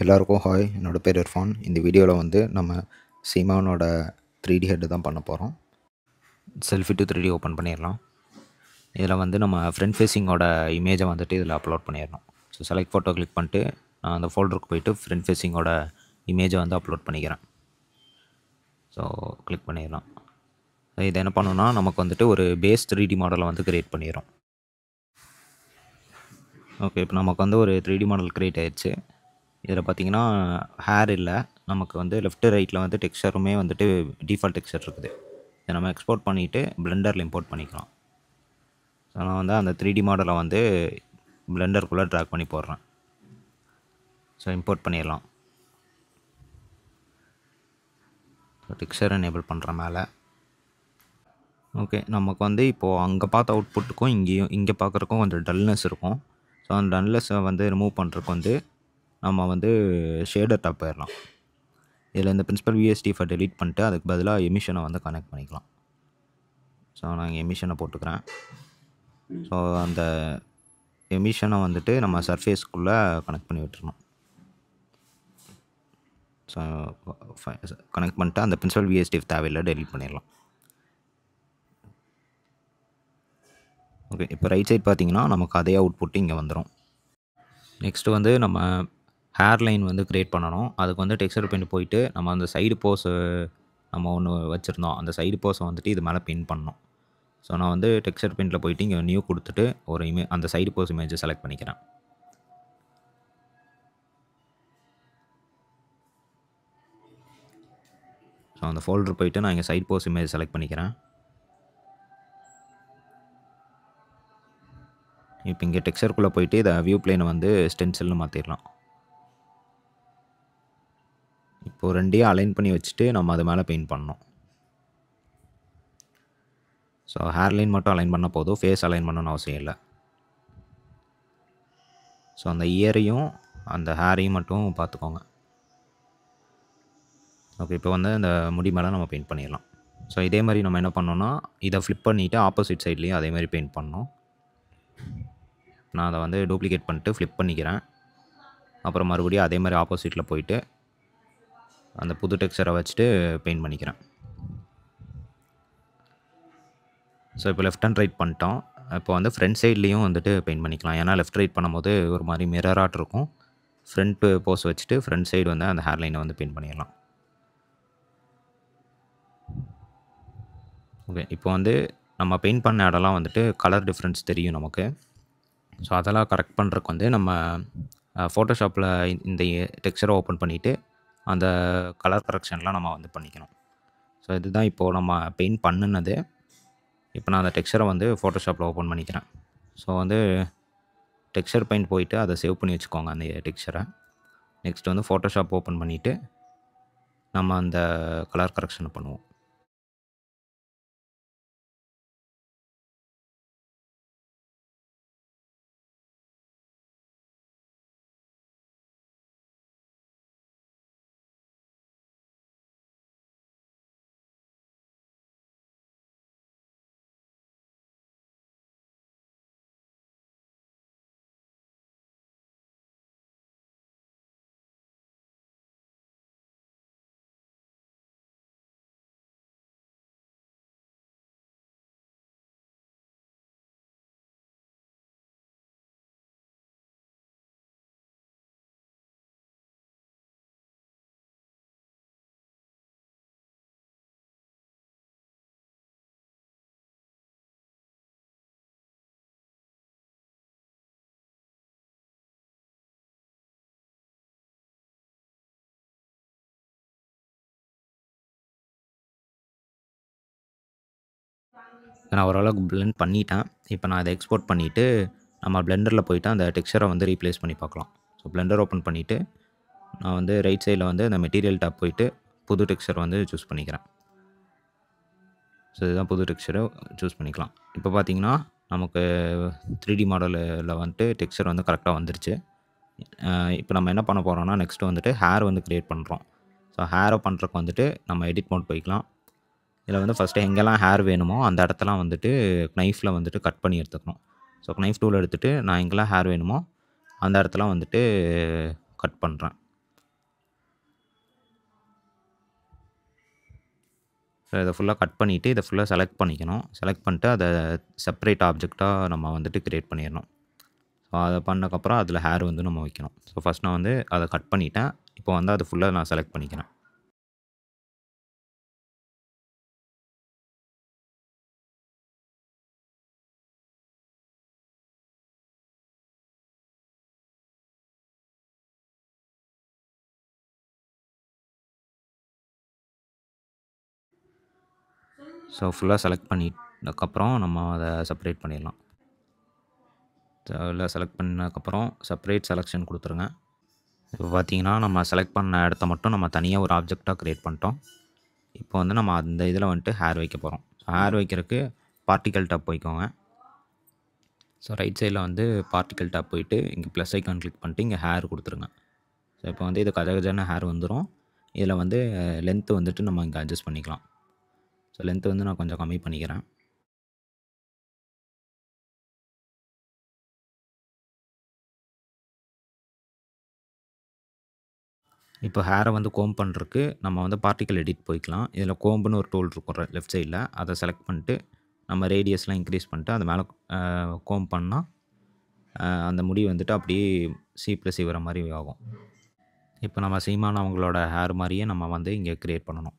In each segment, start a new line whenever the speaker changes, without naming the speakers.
எல்லாருக்கும் ஹாய். என்னோட பேர் இர்ஃபான். இந்த வீடியோவில் வந்து நம்ம சீமானோட 3D ஹெட்டு தான் பண்ண போகிறோம். செல்ஃபி டு 3D ஓப்பன் பண்ணிடலாம். இதில் வந்து நம்ம ஃப்ரண்ட் ஃபேஸிங்கோட இமேஜை வந்துட்டு இதில் அப்லோட் பண்ணிடணும். ஸோ செலக்ட் ஃபோட்டோ கிளிக் பண்ணிட்டு நான் அந்த ஃபோல்டருக்கு போயிட்டு ஃப்ரண்ட் ஃபேஸிங்கோட இமேஜை வந்து அப்லோட் பண்ணிக்கிறேன். ஸோ கிளிக் பண்ணிடலாம். இது என்ன பண்ணணும்னா நமக்கு வந்துட்டு ஒரு பேஸ் 3D மாடலை வந்து க்ரியேட் பண்ணிடும். ஓகே, இப்போ நமக்கு வந்து ஒரு 3D மாடல் க்ரியேட் ஆயிடுச்சு. இதில் பார்த்தீங்கன்னா ஹேர் இல்லை, நமக்கு வந்து லெஃப்ட்டு ரைட்டில் வந்து டெக்ஸ்சருமே வந்துட்டு டிஃபால்ட் டெக்ஸ்சர் இருக்குது. இதை நம்ம எக்ஸ்போர்ட் பண்ணிவிட்டு பிளெண்டரில் இம்போர்ட் பண்ணிக்கலாம். ஸோ நான் வந்து அந்த 3D மாடலை வந்து பிளெண்டருக்குள்ளே ட்ராக் பண்ணி போடுறேன். ஸோ இம்போர்ட் பண்ணிடலாம். ஸோ டெக்ஸ்சர் எனேபிள் பண்ணுறேன் மேலே. ஓகே, நமக்கு வந்து இப்போது அங்கே பார்த்த அவுட்புட்டுக்கும் இங்கே பார்க்குறக்கும் கொஞ்சம் டல்னஸ் இருக்கும். ஸோ அந்த டல்னஸை வந்து ரிமூவ் பண்ணுறதுக்கு வந்து நம்ம வந்து ஷேடர் டாப் போயிடலாம். இதில் இந்த பிரின்சிபல் VST டெலீட் பண்ணிட்டு அதுக்கு பதிலாக எமிஷனை வந்து கனெக்ட் பண்ணிக்கலாம். ஸோ நான் இங்கே எமிஷனை போட்டுக்கிறேன். ஸோ அந்த எமிஷனை வந்துட்டு நம்ம சர்ஃபேஸ்க்குள்ளே கனெக்ட் பண்ணி விட்டுருணும். ஸோ கனெக்ட் பண்ணிட்டு அந்த பிரின்சிபல் VST தேவையில்லை, டெலீட் பண்ணிடலாம். ஓகே, இப்போ ரைட் சைட் பார்த்தீங்கன்னா நமக்கு அதே அவுட்புட்டு இங்கே வந்துடும். நெக்ஸ்ட்டு வந்து நம்ம ஹேர் லைன் வந்து க்ரியேட் பண்ணணும். அதுக்கு வந்து டெக்ஸ்சர் பெயிண்ட் போயிட்டு நம்ம அந்த சைடு போஸு நம்ம ஒன்று வச்சுருந்தோம், அந்த சைடு போஸை வந்துட்டு இது மேலே பின் பண்ணணும். ஸோ நான் வந்து டெக்ஸ்சர் பெயிண்டில் போயிட்டு இங்கே நியூ கொடுத்துட்டு ஒரு அந்த சைடு போஸ் இமேஜை செலக்ட் பண்ணிக்கிறேன். ஸோ அந்த ஃபோல்டர் போயிட்டு நான் இங்கே சைடு போஸ் இமேஜ் செலக்ட் பண்ணிக்கிறேன். இப்போ இங்கே டெக்ஸ்சருக்குள்ளே போயிட்டு இதை வியூ பிளேனை வந்து ஸ்டென்சில்னு மாற்றிடலாம். இப்போது ரெண்டையும் அலைன் பண்ணி வச்சுட்டு நம்ம அது மேலே பெயிண்ட் பண்ணணும். ஸோ ஹேர் லைன் மட்டும் அலைன் பண்ணால் போதும், ஃபேஸ் அலைன் பண்ணணும்னு அவசியம் இல்லை. ஸோ அந்த இயரையும் அந்த ஹேரையும் மட்டும் பார்த்துக்கோங்க. ஓகே, இப்போ வந்து அந்த முடி மேலே நம்ம பெயிண்ட் பண்ணிடலாம். ஸோ இதே மாதிரி நம்ம என்ன பண்ணோன்னா இதை ஃப்ளிப் பண்ணிவிட்டு ஆப்போசிட் சைட்லேயும் அதே மாதிரி பெயிண்ட் பண்ணணும். நான் அதை வந்து டூப்ளிகேட் பண்ணிட்டு ஃப்ளிப் பண்ணிக்கிறேன். அப்புறம் மறுபடியும் அதே மாதிரி ஆப்போசிட்டில் போயிட்டு அந்த புது டெக்ஸ்சரை வச்சுட்டு பெயிண்ட் பண்ணிக்கிறேன். ஸோ இப்போ லெஃப்ட் அண்ட் ரைட் பண்ணிட்டோம். இப்போ வந்து ஃப்ரண்ட் சைட்லேயும் வந்துட்டு பெயிண்ட் பண்ணிக்கலாம். ஏன்னா லெஃப்ட் ரைட் பண்ணும்போது ஒரு மாதிரி மிரராட் இருக்கும். ஃப்ரண்ட்டு போஸ் வச்சுட்டு ஃப்ரண்ட் சைடு வந்து அந்த ஹேர் லைனை வந்து பெயிண்ட் பண்ணிடலாம். ஓகே, இப்போ வந்து நம்ம பெயிண்ட் பண்ண இடம்லாம் வந்துட்டு கலர் டிஃப்ரென்ஸ் தெரியும் நமக்கு. ஸோ அதெல்லாம் கரெக்ட் பண்ணுறதுக்கு வந்து நம்ம ஃபோட்டோஷாப்பில் இந்த டெக்ஸ்சரை ஓப்பன் பண்ணிவிட்டு அந்த கலர் கரெக்ஷன்லாம் நம்ம வந்து பண்ணிக்கணும். ஸோ இதுதான் இப்போது நம்ம பெயிண்ட் பண்ணினது. இப்போ நான் அந்த டெக்ஸ்சரை வந்து ஃபோட்டோஷாப்பில் ஓப்பன் பண்ணிக்கிறேன். ஸோ வந்து டெக்ஸ்சர் பெயிண்ட் போயிட்டு அதை சேவ் பண்ணி வச்சுக்கோங்க அந்த டெக்ஸ்சரை. நெக்ஸ்ட் வந்து ஃபோட்டோஷாப் ஓப்பன் பண்ணிவிட்டு நம்ம அந்த கலர் கரெக்ஷனை பண்ணுவோம். நான் ஓரளவுக்கு பிளெண்ட் பண்ணிட்டேன். இப்போ நான் அதை எக்ஸ்போர்ட் பண்ணிவிட்டு நம்ம பிளெண்டரில் போயிட்டு அந்த டெக்ஸ்சரை வந்து ரீப்ளேஸ் பண்ணி பார்க்கலாம். ஸோ பிளெண்டர் ஓப்பன் பண்ணிவிட்டு நான் வந்து ரைட் சைடில் வந்து அந்த மெட்டீரியல் டாப் போயிட்டு புது டெக்ஸ்சர் வந்து சூஸ் பண்ணிக்கிறேன். ஸோ இதுதான் புது டெக்ஸ்சரை சூஸ் பண்ணிக்கலாம். இப்போ பார்த்தீங்கன்னா நமக்கு 3D மாடலில் வந்துட்டு டெக்ஸ்சர் வந்து கரெக்டாக வந்துருச்சு. இப்போ நம்ம என்ன பண்ண போகிறோம்னா நெக்ஸ்ட்டு வந்துட்டு ஹேர் வந்து க்ரியேட் பண்ணுறோம். ஸோ ஹேரை பண்ணுறதுக்கு வந்துட்டு நம்ம எடிட் மோட் போய்க்கலாம். இதில் வந்து ஃபஸ்ட்டு எங்கெல்லாம் ஹேர் வேணுமோ அந்த இடத்தெல்லாம் வந்துட்டு நைஃப்பில் வந்துட்டு கட் பண்ணி எடுத்துக்கணும். ஸோ நைஃப் டூல் எடுத்துகிட்டு நான் எங்கெல்லாம் ஹேர் வேணுமோ அந்த இடத்தெல்லாம் வந்துட்டு கட் பண்ணுறேன். இத ஃபுல்லா கட் பண்ணிட்டு, இத ஃபுல்லா செலக்ட் பண்ணிக்கணும். செலக்ட் பண்ணிட்டு அத செப்பரேட் ஆப்ஜெக்ட்டா நம்ம வந்துட்டு கிரியேட் பண்ணிறணும். ஸோ அத பண்ணதுக்கப்புறம் அதில ஹேர் வந்து நம்ம வைக்கணும். ஸோ ஃபர்ஸ்ட் நான் வந்து அத கட் பண்ணிட்டேன். இப்போ வந்து அத ஃபுல்லா நான் செலக்ட் பண்ணிக்கிறேன். ஸோ ஃபுல்லா செலக்ட் பண்ணினதுக்கப்புறம் நம்ம அத செப்பரேட் பண்ணிடலாம். எல்லாம் செலக்ட் பண்ணதுக்கப்புறம் செப்பரேட் செலக்ஷன் குடுத்துருங்க. இப்போ பார்த்தீங்கன்னா, நம்ம செலக்ட் பண்ண இடத்த மட்டும் நம்ம தனியா ஒரு ஆப்ஜெக்ட்டா கிரியேட் பண்ணிட்டோம். இப்போ வந்து நம்ம அந்த இதில வந்துட்டு ஹேர் வைக்க போறோம். ஹேர் வைக்கிறதுக்கு பார்ட்டிகிள் டேப் போய்க்கோங்க. ஸோ ரைட் சைடில வந்து பார்ட்டிகிள் டேப் போயிட்டு, இங்க ப்ளஸ் ஐகான் கிளிக் பண்ணிட்டு, இங்க ஹேர் குடுத்துருங்க. ஸோ இப்போ வந்து இது கஜகஜன்னு ஹேர் வந்துரும். இதில வந்து லென்த் வந்துட்டு நம்ம இங்க அட்ஜஸ்ட் பண்ணிக்கலாம். ஸோ லென்த் வந்து நான் கொஞ்சம் கம்மி பண்ணிக்கிறேன். இப்போ ஹேர வந்து கோம்ப் பண்றதுக்கு நம்ம வந்து பார்ட்டிகிள் எடிட் போய்க்கலாம். இதில கோம்புன்னு ஒரு டூல் இருக்கும் லெஃப்ட் சைடில. அத செலக்ட் பண்ணிட்டு, நம்ம ரேடியஸ்லாம் இன்கிரீஸ் பண்ணிட்டு, அது மேல கோம்ப் பண்ணா, அந்த முடி வந்துட்டு அப்படியே சீப்ல சீவுற மாரி ஆகும். இப்போ நம்ம சீமான் அவங்களோட ஹேர் மாரியே நம்ம வந்து இங்க கிரியேட் பண்ணணும்.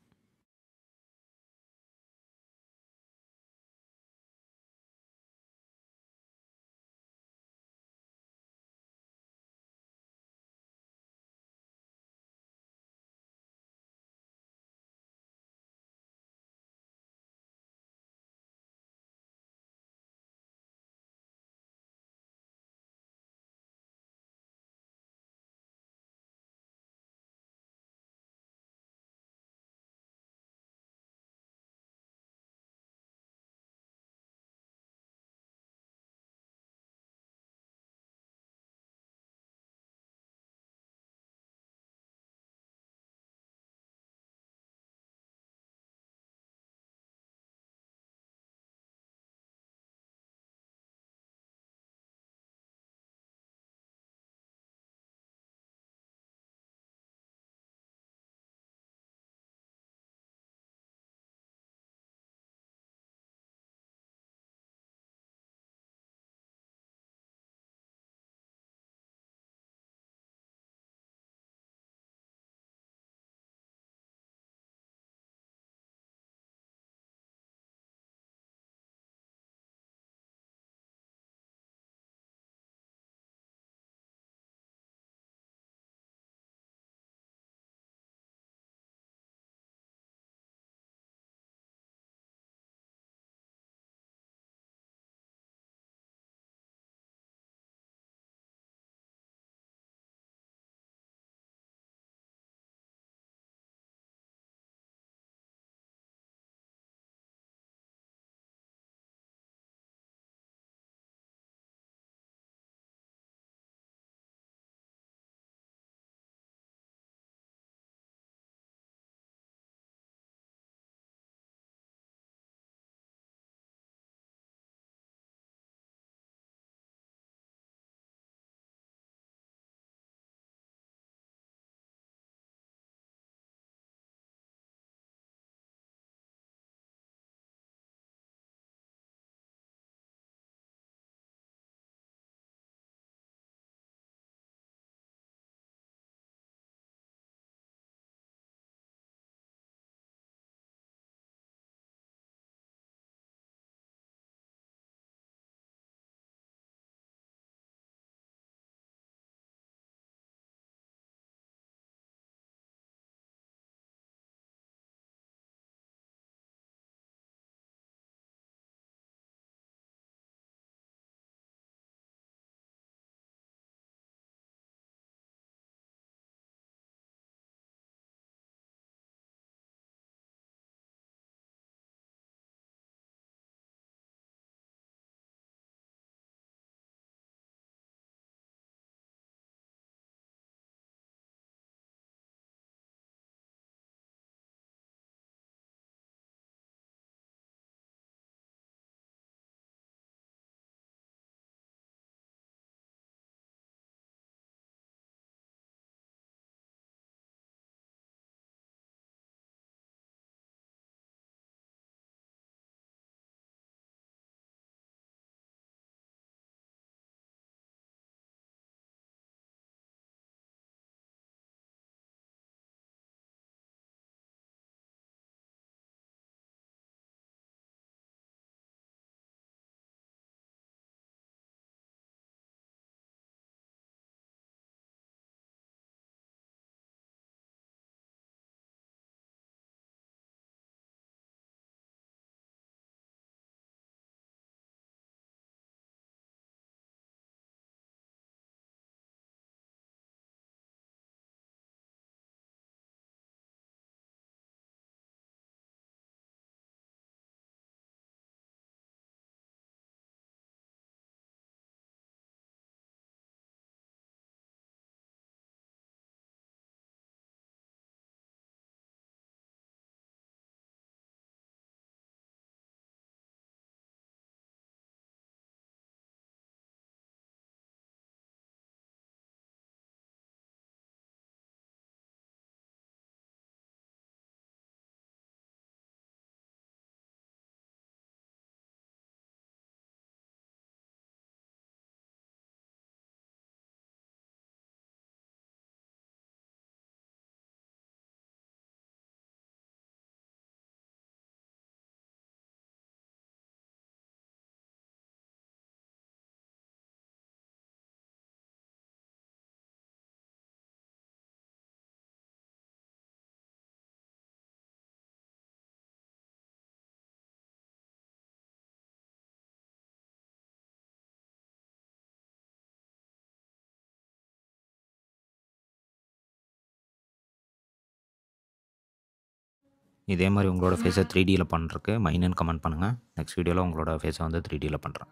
இதே மாதிரி உங்களோட ஃபேஸை 3Dயில் பண்ணுறதுக்கு மைனன் கமெண்ட் பண்ணுங்கள். நெக்ஸ்ட் வீடியோவில் உங்களோட ஃபேஸை வந்து 3Dயில் பண்ணுறேன்.